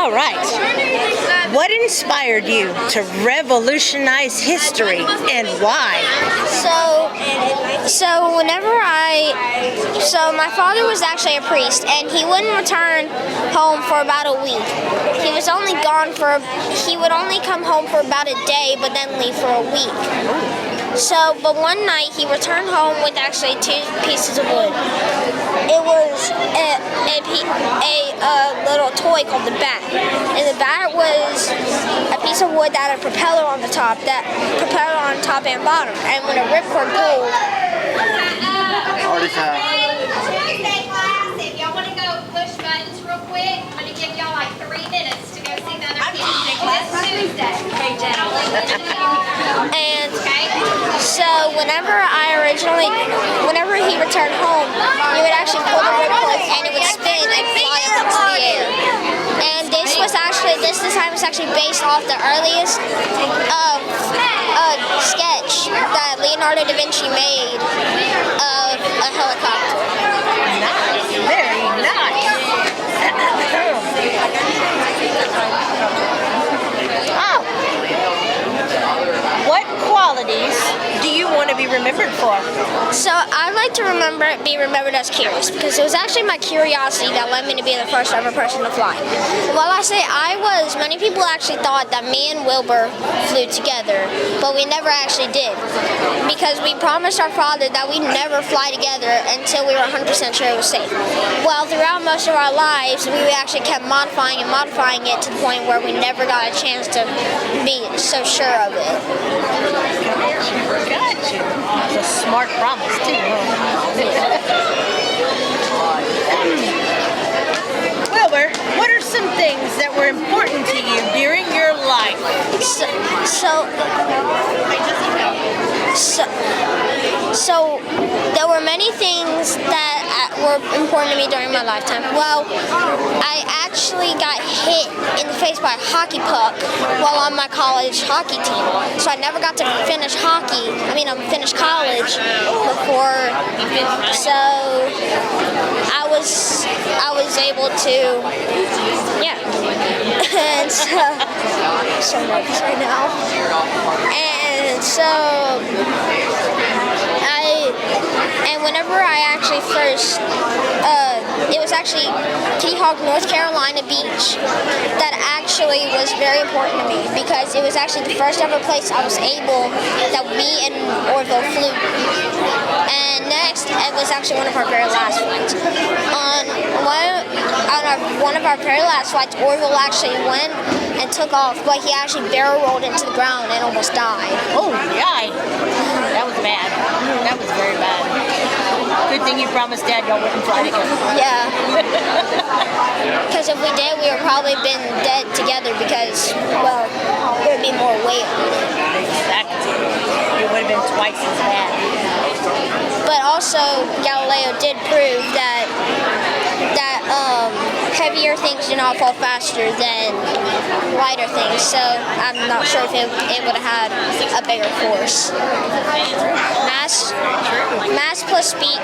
All right. What inspired you to revolutionize history and why? So my father was actually a priest, and he wouldn't return home for about a week. He would only come home for about a day, but then leave for a week. But one night he returned home with actually 2 pieces of wood. It was a little toy called the bat, and the bat was a piece of wood that had a propeller on the top, and bottom. And when a ripcord pulled, Tuesday class, if y'all want to go push buttons real quick, I'm going to give y'all like 3 minutes to go see the other kids. It's Tuesday. And so whenever he returned home, he would actually pull the ripcord and it would spin and fly up into the air. And this design was actually based off the earliest sketch that Leonardo da Vinci made of a helicopter. Nice, very nice. Oh. What qualities do you want to be remembered for? So I'd like to be remembered as curious, because it was actually my curiosity that led me to be the first ever person to fly. While I say many people actually thought that me and Wilbur flew together, but we never actually did, because we promised our father that we'd never fly together until we were 100% sure it was safe. Well, throughout most of our lives, we actually kept modifying it to the point where we never got a chance to be so sure of it. Gotcha. That's a smart promise, too. Wilbur, what are some things that were important to you during your life? So there were many things that were important to me during my lifetime. Well, I actually got hit in the face by a hockey puck while on my college hockey team. So I never got to finish finish college before. So I was able to, yeah. And so nervous right now. And so whenever I actually first, it was actually Kitty Hawk, North Carolina beach that actually was very important to me, because it was actually the first ever place that me and Orville flew. And next, it was actually one of our very last flights. On one of our very last flights, Orville actually went and took off, but he actually barrel rolled into the ground and almost died. Oh, yeah. That was bad. That was very bad. Good thing you promised Dad y'all wouldn't fly together. Yeah. Because if we did, we would probably been dead together, because, well, there would be more weight on it. Exactly. It would have been twice as bad. But also, Galileo did prove that heavier things do not fall faster than lighter things, so I'm not sure if it would have had a bigger force. Mass plus speed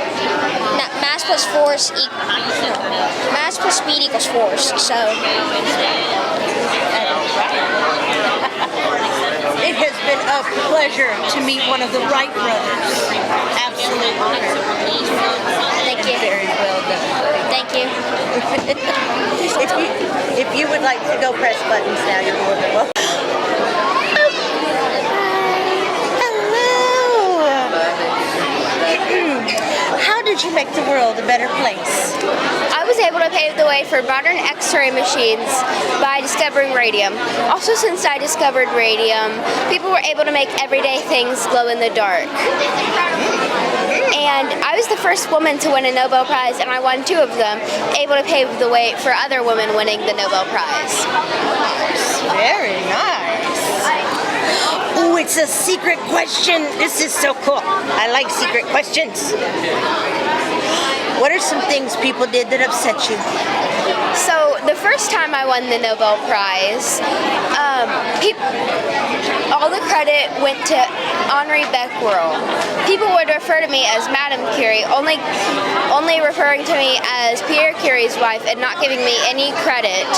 equals force. So it has been a pleasure to meet one of the Wright brothers. Absolute honor. Thank you. Very well done. Thank you. If you would like to go press buttons now, you're more than welcome. How did you make the world a better place? I was able to pave the way for modern X-ray machines by discovering radium. Also, since I discovered radium, people were able to make everyday things glow in the dark. And I was the first woman to win a Nobel Prize, and I won 2 of them, able to pave the way for other women winning the Nobel Prize. Very nice. Oh, it's a secret question. This is so cool. I like secret questions. What are some things people did that upset you? So the first time I won the Nobel Prize, all the credit went to Henri Becquerel. People would refer to me as Madame Curie, only referring to me as Pierre Curie's wife and not giving me any credit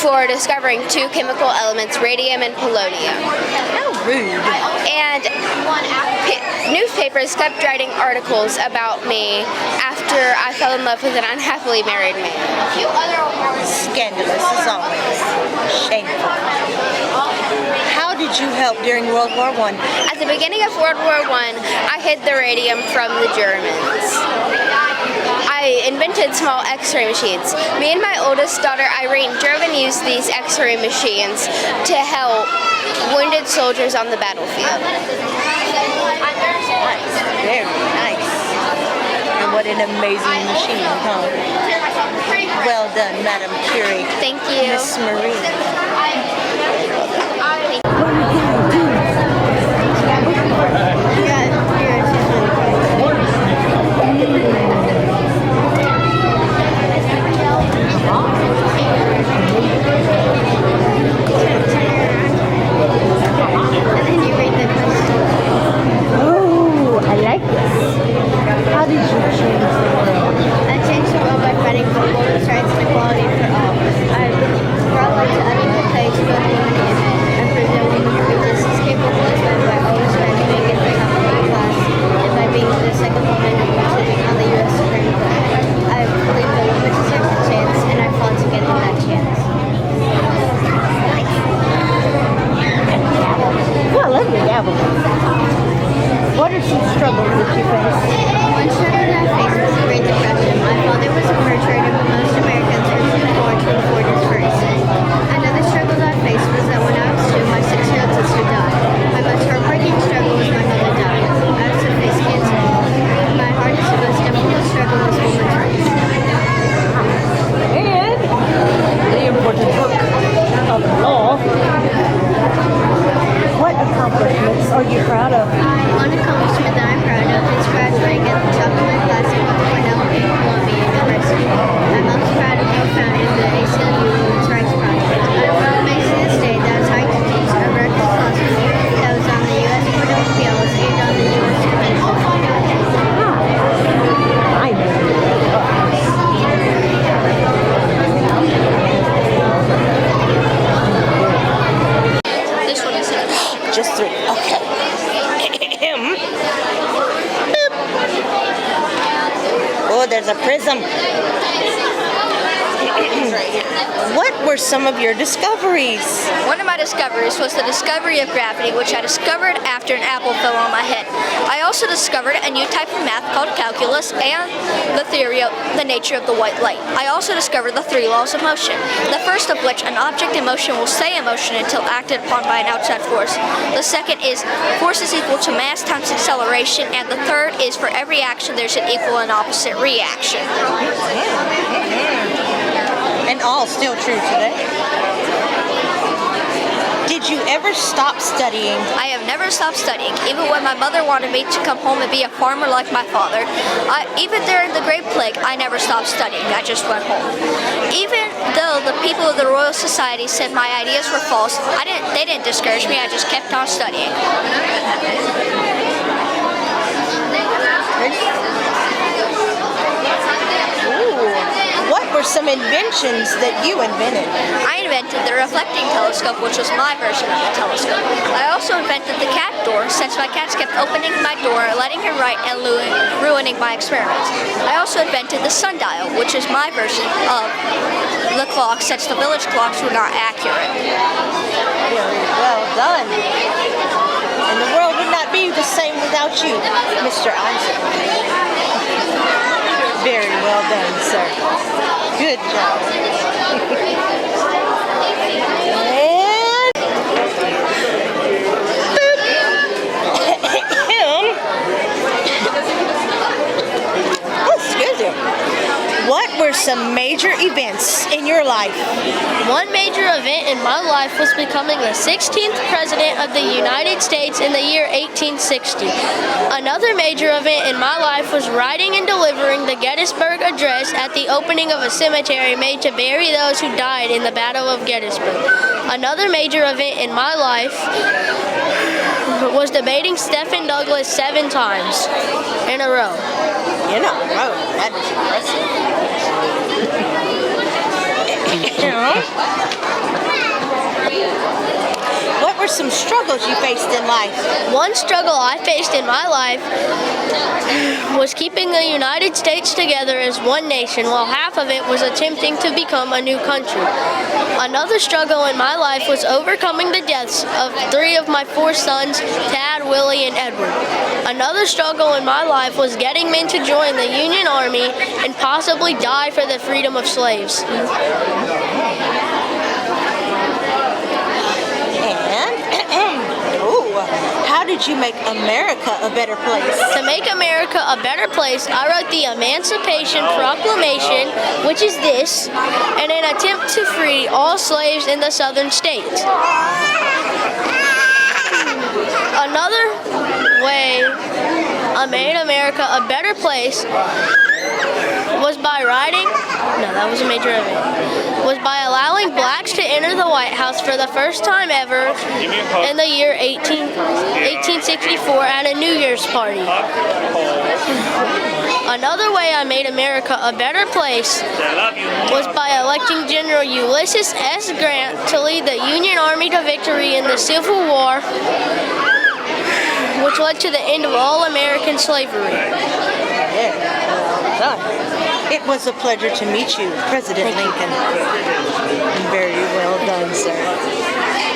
for discovering two chemical elements, radium and polonium. How rude. And newspapers kept writing articles about me after I fell in love with an unhappily married man. Scandalous as always. Shameful. How did you help during World War I? At the beginning of World War I hid the radium from the Germans. I invented small X-ray machines. Me and my oldest daughter Irene drove and used these X-ray machines to help wounded soldiers on the battlefield. Nice. Very nice. And what an amazing machine, huh? Well done, Madame Curie. Thank you. Miss Marie. Oh, I like this. How did you change the world? I changed the world by fighting for women's rights and equality for all. I brought light to unequal pay to both women and men. I proved that women can be just as capable as men by always striving to get to the top of my class and by being the second woman serving on the U.S. Supreme Court. I believe that women deserve a chance, and I fought to get them that chance. Oh, I love your gavel. What are some struggles that you face? One struggle that I faced was the Great Depression. My father was a fur trader, but most Americans are too poor to afford his furs. Another struggle that I faced was that when I was 2, my 6-year-old sister died. My most heartbreaking struggle was my mother dying. I also faced cancer. My hardest and most difficult struggle was women's rights. And the important book of law. What accomplishments are you proud of? One accomplishment that I'm proud of is graduating at the top of my class at Cornell and Columbia University. I'm most proud of co-founding the ACLU Women's Rights Project. I'm amazed to this day that I was hired to teach a record lawsuit that was on the U.S. Court of Appeals and on the U.S. Convention. I know. This one is Just 3. Okay. Oh, there's a prism. What were some of your discoveries? One of my discoveries was the discovery of gravity, which I discovered after an apple fell on my head. I also discovered a new type of math called calculus and the theory of the nature of the white light. I also discovered the 3 laws of motion, the first of which an object in motion will stay in motion until acted upon by an outside force. The second is force is equal to mass times acceleration, and the third is for every action there's an equal and opposite reaction. And all still true today. Did you ever stop studying? I have never stopped studying, even when my mother wanted me to come home and be a farmer like my father. Even during the Great Plague, I never stopped studying. I just went home. Even though the people of the Royal Society said my ideas were false, they didn't discourage me. I just kept on studying. What were some inventions that you invented? I invented the reflecting telescope, which was my version of the telescope. I also invented the cat door, since my cats kept opening my door, letting him write, and ruining my experiments. I also invented the sundial, which is my version of the clock, since the village clocks were not accurate. Very well done. And the world would not be the same without you, Mr. Isaac. Very well done, sir. Good job. some major events in your life? One major event in my life was becoming the 16th President of the United States in the year 1860. Another major event in my life was writing and delivering the Gettysburg Address at the opening of a cemetery made to bury those who died in the Battle of Gettysburg. Another major event in my life was debating Stephen Douglas 7 times in a row. In a row. That is impressive. What were some struggles you faced in life? One struggle I faced in my life was keeping the United States together as one nation, while half of it was attempting to become a new country. Another struggle in my life was overcoming the deaths of 3 of my 4 sons, Tad, Willie, and Edward. Another struggle in my life was getting men to join the Union Army and possibly die for the freedom of slaves. How did you make America a better place? To make America a better place, I wrote the Emancipation Proclamation, which is this, in an attempt to free all slaves in the southern states. Another way I made America a better place was by by allowing blacks to enter the White House for the first time ever in the year 1864 at a New Year's party. Another way I made America a better place was by electing General Ulysses S. Grant to lead the Union Army to victory in the Civil War, which led to the end of all American slavery. It was a pleasure to meet you, President Lincoln. Very well done, sir.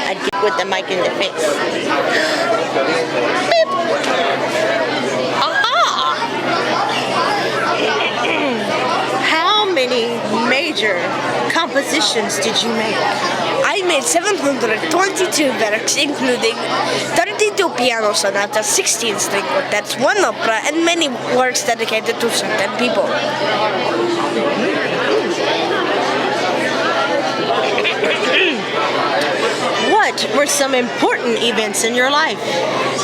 I'd get with the mic in the face. Beep. Aha! How many major compositions did you make? I made 722 works, including 32 piano sonatas, 16 string quartets, 1 opera, and many works dedicated to certain people. What were some important events in your life?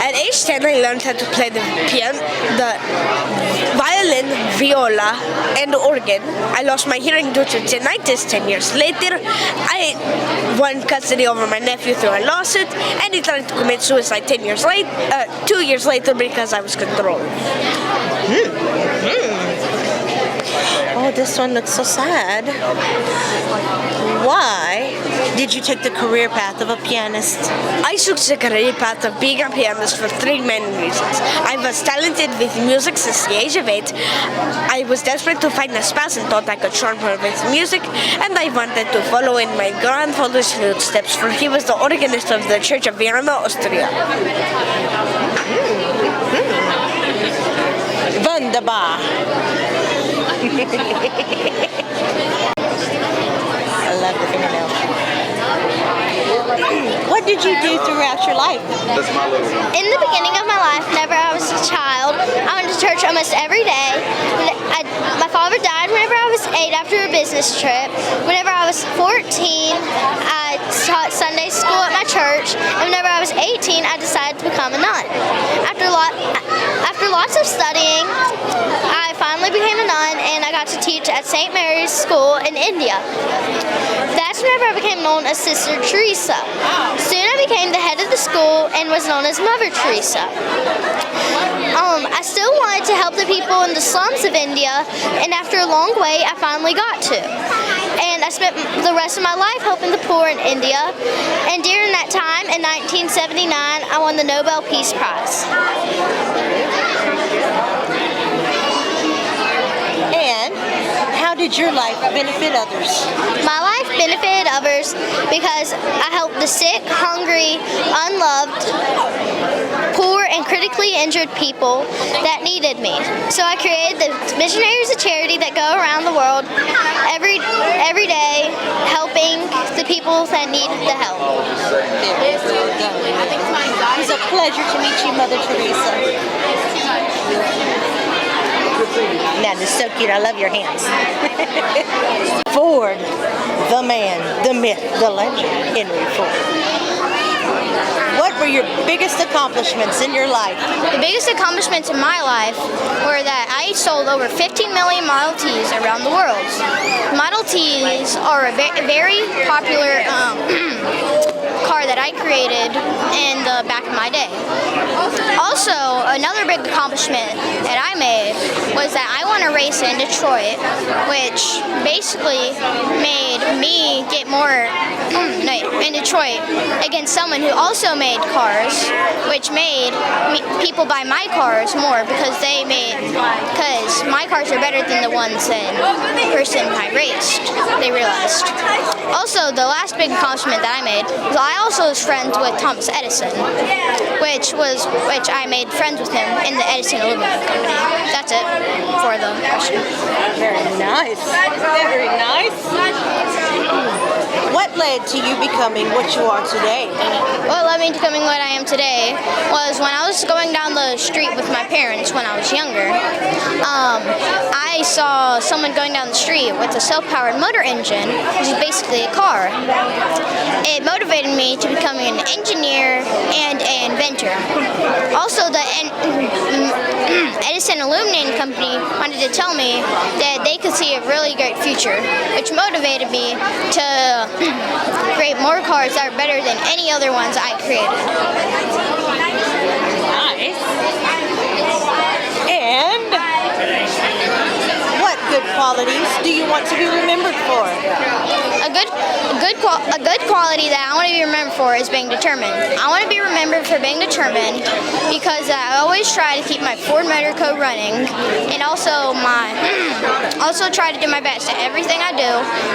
At age 10, I learned how to play the piano, the violin, viola, and organ. I lost my hearing due to tinnitus 10 years later. I won custody over my nephew through a lawsuit, and he tried to commit suicide 2 years later because I was controlled. Oh, this one looks so sad. Why did you take the career path of a pianist? I took the career path of being a pianist for 3 main reasons. I was talented with music since the age of 8. I was desperate to find a spouse and thought I could charm her with music, and I wanted to follow in my grandfather's footsteps, for he was the organist of the Church of Vienna, Austria. Wunderbar. I love the fingernail. What did you do throughout your life? In the beginning of my life, whenever I was a child, I went to church almost every day. My father died whenever I was 8 after a business trip. Whenever I was 14, I taught Sunday school at my church. And whenever I was 18, I decided to become a nun. After lots of studying, I finally became a nun, and I got to teach at St. Mary's School in India. That's whenever I became known as Sister Teresa. Soon I became the head of the school and was known as Mother Teresa. I still wanted to help the people in the slums of India, and after a long wait, I finally got to. And I spent the rest of my life helping the poor in India, and during that time, in 1979, I won the Nobel Peace Prize. And how did your life benefit others? My life benefited others because I helped the sick, hungry, unloved, poor, and critically injured people that needed me. So I created the Missionaries of Charity that go around the world every day helping the people that need the help. It was a pleasure to meet you, Mother Teresa. That is so cute. I love your hands. Ford, the man, the myth, the legend, Henry Ford. What were your biggest accomplishments in your life? The biggest accomplishments in my life were that I sold over 15 million Model Ts around the world. Model Ts are a very popular car that I created in the back of my day. Also, another big accomplishment that I made was that I won a race in Detroit, which basically made me get more in Detroit against someone who also made cars, which made people buy my cars more because my cars are better than the ones that the person I raced, they realized. Also, the last big accomplishment that I made was I also was friends with Thomas Edison, which I made friends with him in the Edison Aluminum Company. That's it for the question. Very nice. Very nice. What led to you becoming what you are today? What led me to becoming what I am today was when I was going down the street with my parents when I was younger. I saw someone going down the street with a self-powered motor engine, which is basically a car. It motivated me to becoming an engineer and an inventor. Also, the Edison Aluminum Company wanted to tell me that they could see a really great future, which motivated me to create more cars that are better than any other ones I created. Nice. And what good qualities do you want to be remembered for? A good quality that I want to be remembered for is being determined. I want to be remembered for being determined because I always try to keep my Ford Motor Co. running, and also try to do my best at everything I do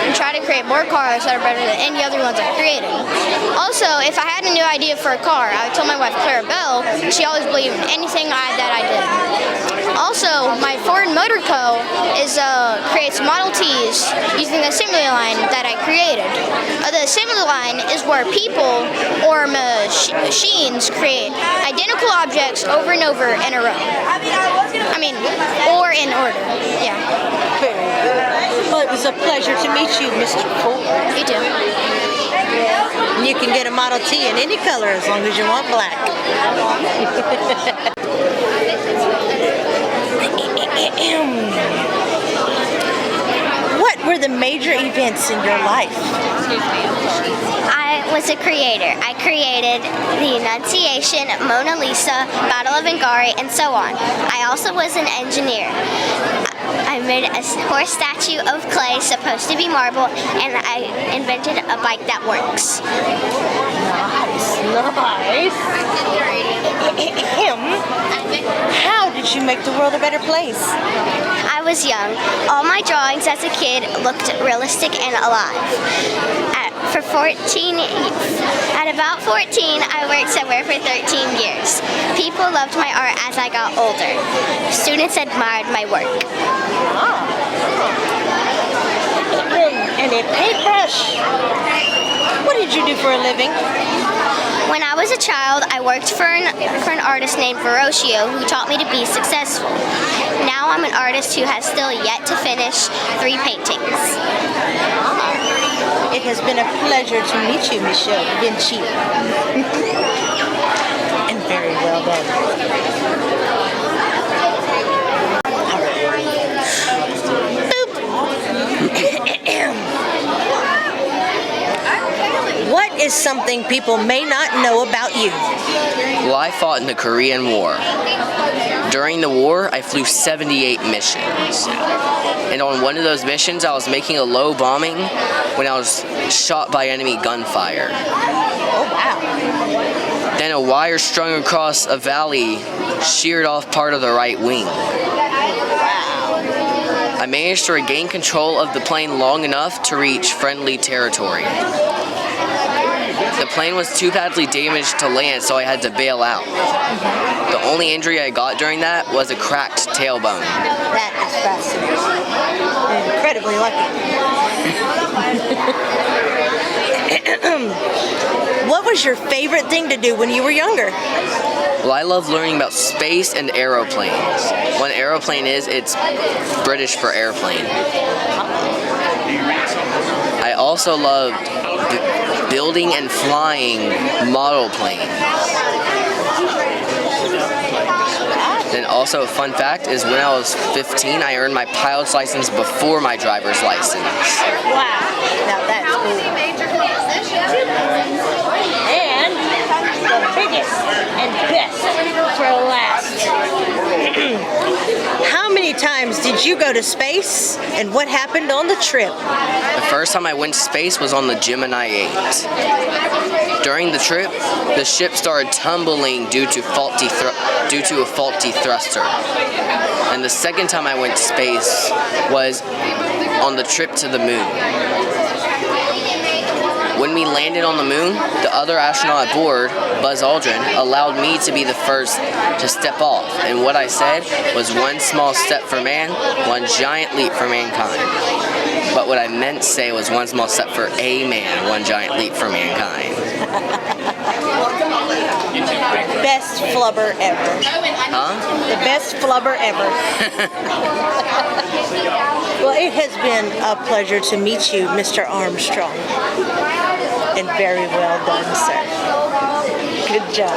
and try to create more cars that are better than any other ones I've created. Also, if I had a new idea for a car, I would tell my wife Clara Bell. She always believed in anything that I did. Also, my Ford Motor Co. creates Model Ts using the assembly line that I created. The assembly line is where people or machines create identical objects over and over in a row. Or in order. Yeah. Very good. Well, it was a pleasure to meet you, Mr. Ford. You too. You can get a Model T in any color as long as you want black. What were the major events in your life? I was a creator. I created the Annunciation, Mona Lisa, Battle of Angari, and so on. I also was an engineer. I made a horse statue of clay supposed to be marble, and I invented a bike that works. Nice. How did you make the world a better place? I was young. All my drawings as a kid looked realistic and alive. At about 14, I worked somewhere for 13 years. People loved my art as I got older. Students admired my work. And a paintbrush. What did you do for a living? When I was a child, I worked for an artist named Verocchio who taught me to be successful. Now I'm an artist who has still yet to finish 3 paintings. It has been a pleasure to meet you, Michelle Vinci. And very well done. What is something people may not know about you? Well, I fought in the Korean War. During the war, I flew 78 missions. And on one of those missions, I was making a low bombing when I was shot by enemy gunfire. Oh, wow. Then a wire strung across a valley sheared off part of the right wing. I managed to regain control of the plane long enough to reach friendly territory. The plane was too badly damaged to land, so I had to bail out. The only injury I got during that was a cracked tailbone. That is fascinating. Incredibly lucky. What was your favorite thing to do when you were younger? Well, I love learning about space and aeroplanes. What an aeroplane is, it's British for airplane. I also loved building and flying model planes. And also a fun fact is when I was 15, I earned my pilot's license before my driver's license. Wow. Now that's cool. And the biggest and best for last. How many times did you go to space and what happened on the trip? The first time I went to space was on the Gemini 8. During the trip, the ship started tumbling due to a faulty thruster. And the second time I went to space was on the trip to the moon. When we landed on the moon, the other astronaut aboard, Buzz Aldrin, allowed me to be the first to step off. And what I said was one small step for man, one giant leap for mankind. But what I meant to say was one small step for a man, one giant leap for mankind. Best flubber ever. Huh? The best flubber ever. Well, it has been a pleasure to meet you, Mr. Armstrong. And very well done, sir. Good job.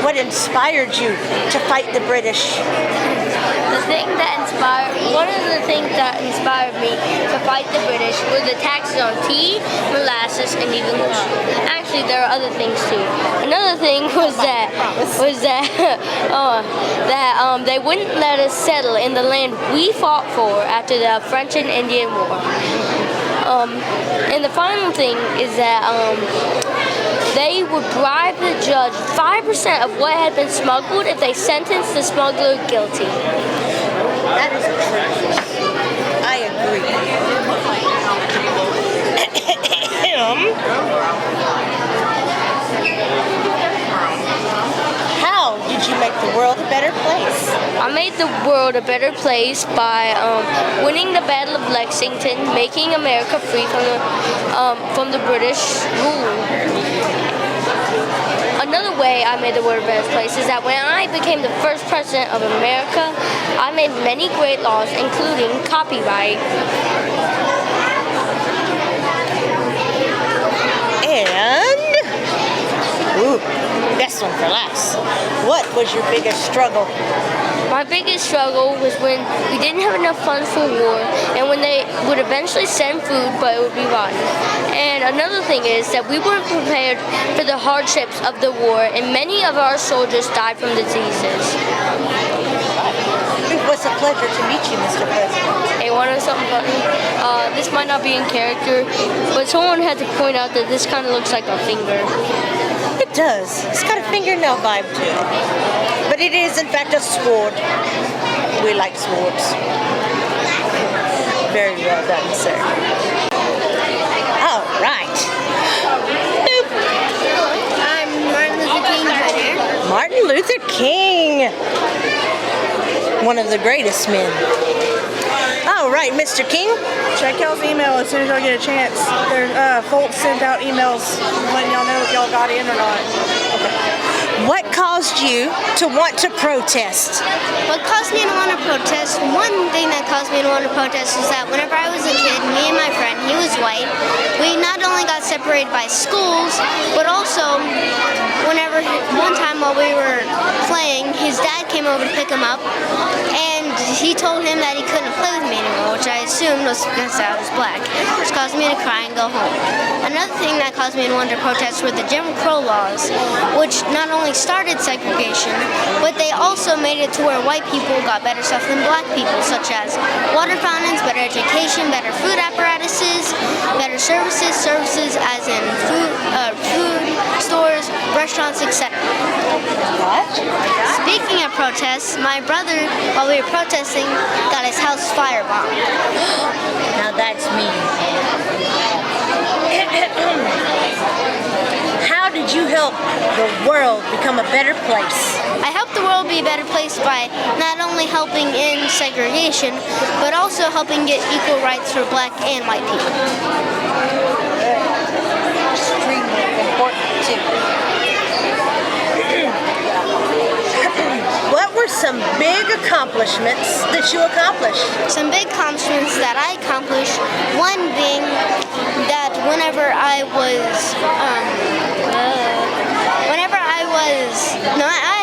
What inspired you to fight the British? One of the things that inspired me to fight the British were the taxes on tea, molasses, and even coffee. Actually, there are other things too. Another thing was that they wouldn't let us settle in the land we fought for after the French and Indian War. And the final thing is that they would bribe the judge 5% of what had been smuggled if they sentenced the smuggler guilty. That is true. I agree. How did you make the world a better place? I made the world a better place by winning the Battle of Lexington, making America free from the British rule. Another way I made the world a better place is that when I became the first president of America, I made many great laws, including copyright. And, best one for last. What was your biggest struggle? My biggest struggle was when we didn't have enough funds for war, and when they would eventually send food, but it would be rotten. And another thing is that we weren't prepared for the hardships of the war, and many of our soldiers died from diseases. It was a pleasure to meet you, Mr. President. Hey, want to know something funny? This might not be in character, but someone had to point out that this kind of looks like a finger. It does. It's got a fingernail vibe to it. But it is, in fact, a sword. We like swords. Very well done, sir. All right. Boop. I'm Martin Luther King Jr. Martin Luther King. One of the greatest men. All right, Mr. King. Check y'all's email as soon as y'all get a chance. Folks sent out emails letting y'all know if y'all got in or not. What caused you to want to protest? What caused me to want to protest? One thing that caused me to want to protest is that whenever I was a kid, me and my friend, he was white, we not only got separated by schools, but also one time while we were playing, his dad came over to pick him up, and he told him that he couldn't play with me anymore, which I assumed was because I was black, which caused me to cry and go home. Another thing that caused me to want to protest were the Jim Crow laws, which not only started segregation, but they also made it to where white people got better stuff than black people, such as water fountains, better education, better food apparatuses, better services as in food stores, restaurants, etc. Speaking of protests, my brother, while we were protesting, got his house firebombed. Now that's mean. How did you help the world become a better place? I helped the world be a better place by not only helping in segregation, but also helping get equal rights for black and white people. Extremely important too. What were some big accomplishments that you accomplished? Some big accomplishments that I accomplished, one being that whenever I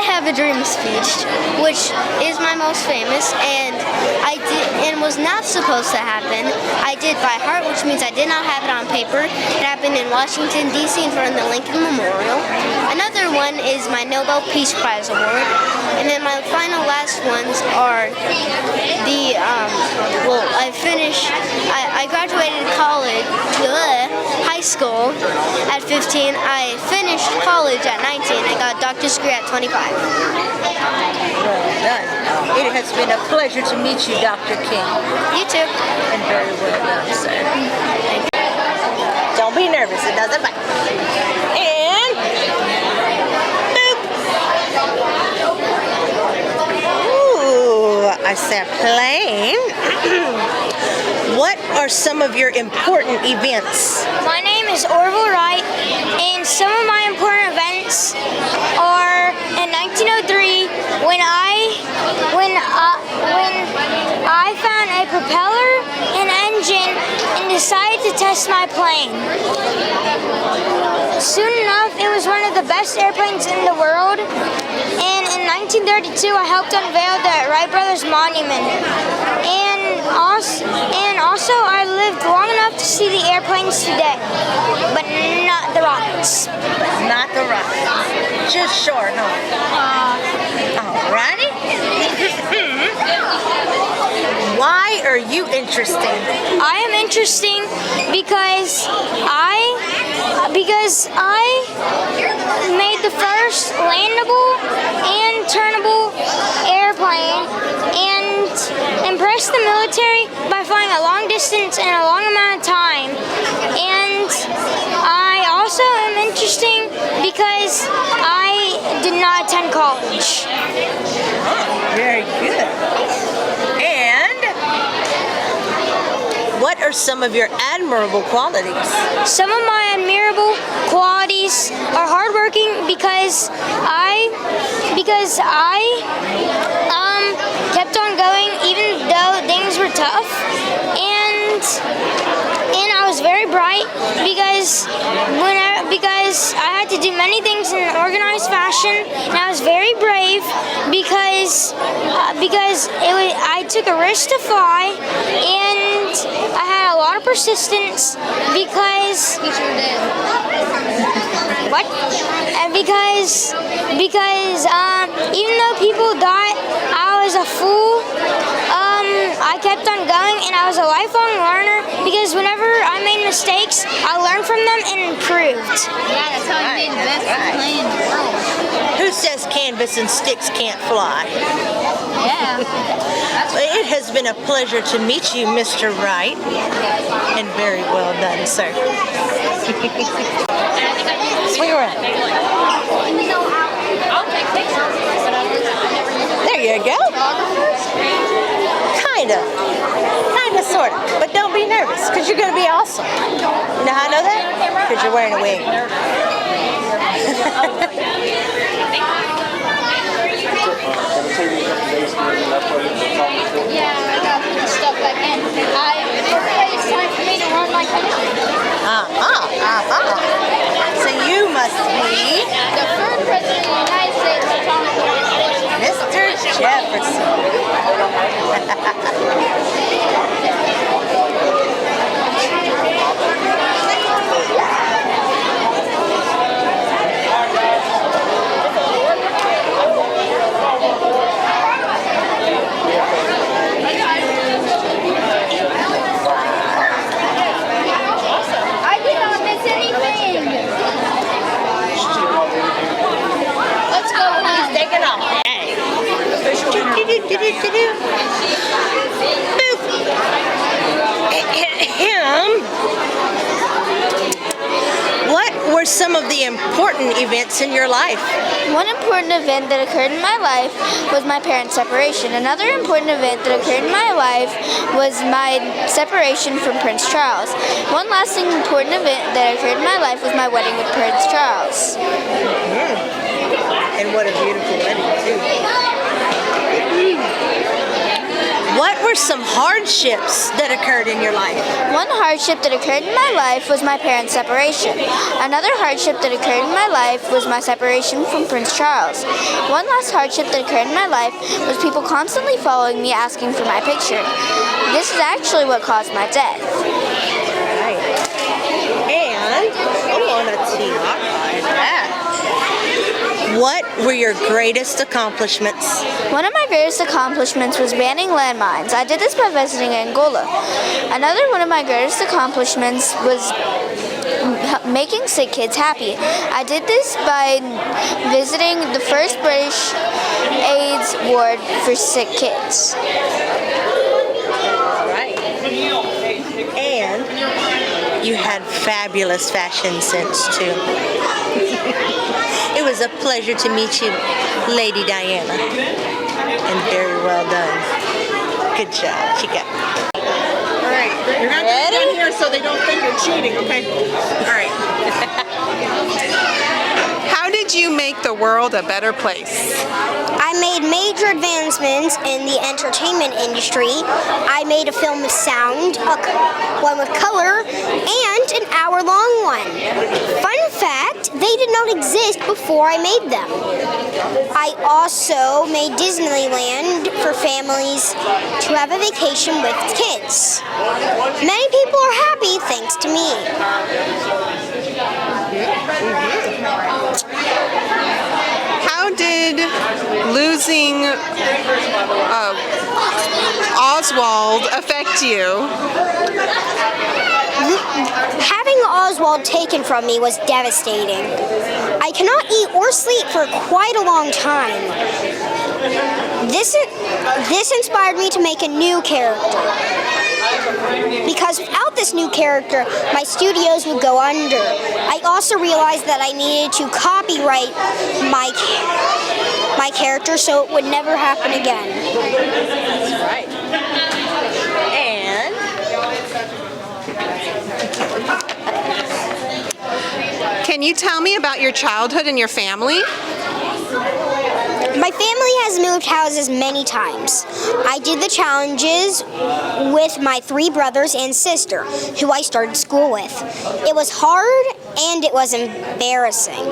have a dream speech, which is my most famous, and I did, and was not supposed to happen. I did by heart, which means I did not have it on paper. It happened in Washington, D.C. in front of the Lincoln Memorial. Another one is my Nobel Peace Prize Award. And then my final last ones are the, I graduated college, high school at 15. I finished college at 19. I got a doctor's degree at 25. Well done. It has been a pleasure to meet you, Dr. King. You too. And very well done, sir. Don't be nervous, it doesn't bite. And boop. Ooh, I said plane. What are some of your important events? My name is Orville Wright, and some of my important events are in 1903 when I found a propeller and engine and decided to test my plane. Soon enough, it was one of the best airplanes in the world, and in 1932 I helped unveil the Wright Brothers Monument. And also I lived long enough to see the airplanes today, but not the rockets. Not the rockets. Just short, huh? Alrighty. Why are you interesting? I am interesting because I made the first landable and turnable airplane and impressed the military by flying a long distance in a long amount of time. And I also am interesting because I did not attend college. Very good. And what are some of your admirable qualities? Some of my admirable qualities are hardworking because I kept on going even though things were tough, and I was very bright because I had to do many things in an organized fashion, and I was very brave because I took a risk to fly, and I had a lot of persistence because what? And because even though people thought I was a fool, I kept on going, and I was a lifelong learner because whenever I made mistakes, I learned from them and improved. Yeah, that's how you made the best plane in the world. Who says canvas and sticks can't fly? Yeah. It has been a pleasure to meet you, Mr. Wright, and very well done, sir. Swing around. There you go. Kinda, sorta. But don't be nervous, because you're going to be awesome. You know how I know that? Because you're wearing a wig. Yeah, I got to put stuff back in. It's time for me to run my country. So you must be The third president of the United States, Mr. Jefferson. I did not miss anything. Let's go. He's taking off. Hey. were some of the important events in your life? One important event that occurred in my life was my parents' separation. Another important event that occurred in my life was my separation from Prince Charles. One lasting important event that occurred in my life was my wedding with Prince Charles. And what a beautiful wedding, too. What were some hardships that occurred in your life? One hardship that occurred in my life was my parents' separation. Another hardship that occurred in my life was my separation from Prince Charles. One last hardship that occurred in my life was people constantly following me asking for my picture. This is actually what caused my death. Right. And I want to tee off on that. What were your greatest accomplishments? One of my greatest accomplishments was banning landmines. I did this by visiting Angola. Another one of my greatest accomplishments was making sick kids happy. I did this by visiting the first British AIDS ward for sick kids. Right. And you had fabulous fashion sense, too. It was a pleasure to meet you, Lady Diana. And very well done. Good job, chica. All right, you're not going to get in here so they don't think you're cheating, okay? All right. How did you make the world a better place? I made major advancements in the entertainment industry. I made a film with sound, one with color, and an hour-long one. Fun fact, they did not exist before I made them. I also made Disneyland for families to have a vacation with kids. Many people are happy thanks to me. How did losing Oswald affect you? Having Oswald taken from me was devastating. I cannot eat or sleep for quite a long time. This inspired me to make a new character. Because without this new character, my studios would go under. I also realized that I needed to copyright my character so it would never happen again. That's right. And can you tell me about your childhood and your family? My family has moved houses many times. I did the challenges with my 3 brothers and sister, who I started school with. It was hard and it was embarrassing.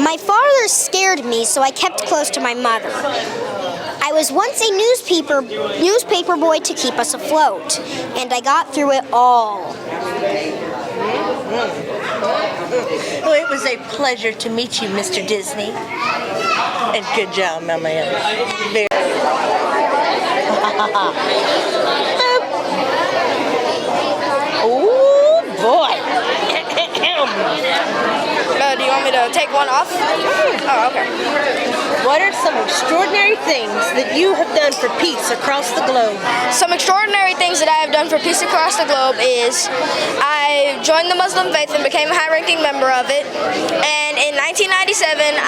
My father scared me, so I kept close to my mother. I was once a newspaper boy to keep us afloat, and I got through it all. well, it was a pleasure to meet you, Mr. Disney. And good job, Mama. Very. Oh boy. Do you want me to take one off? Oh, okay. What are some extraordinary things that you have done for peace across the globe? Some extraordinary things that I have done for peace across the globe is I joined the Muslim faith and became a high-ranking member of it. And in 1997,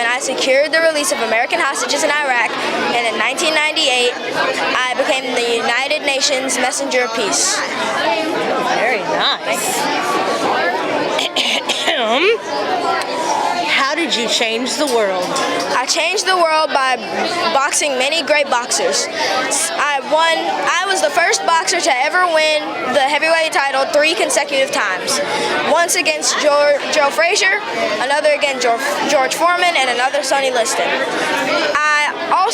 I secured the release of American hostages in Iraq, and in 1998, I became the United Nations Messenger of Peace. Very nice. How did you change the world? I changed the world by boxing many great boxers. I was the first boxer to ever win the heavyweight title 3 consecutive times. Once against Joe Frazier, another against George Foreman, and another Sonny Liston.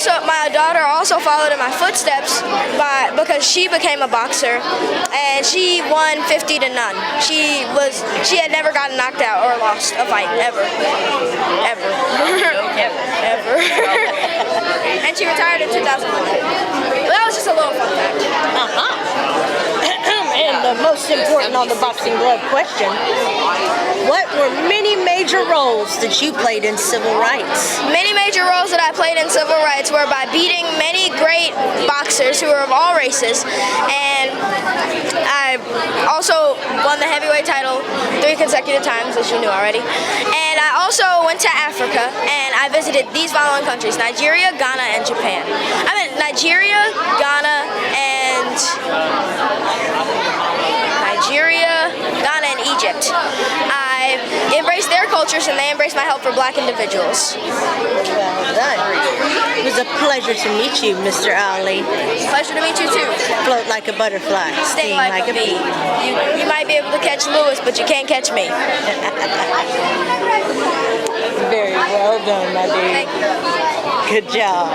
My daughter also followed in my footsteps because she became a boxer, and she won 50-0. She had never gotten knocked out or lost a fight ever. And she retired in 2001. But that was just a little fun fact. And the most important on the boxing glove question, what were many major roles that you played in civil rights? Many major roles that I played in civil rights were by beating many great boxers who were of all races, and I also won the heavyweight title 3 consecutive times, as you knew already. And I also went to Africa, and I visited these following countries: Nigeria, Ghana, and Japan. I meant Nigeria, Ghana, and Egypt. I embraced their cultures, and they embraced my help for black individuals. Well done. It was a pleasure to meet you, Mr. Ali. Pleasure to meet you too. Float like a butterfly, Sting like a bee. You might be able to catch Lewis, but you can't catch me. Very well done, my dear. Thank you. Good job.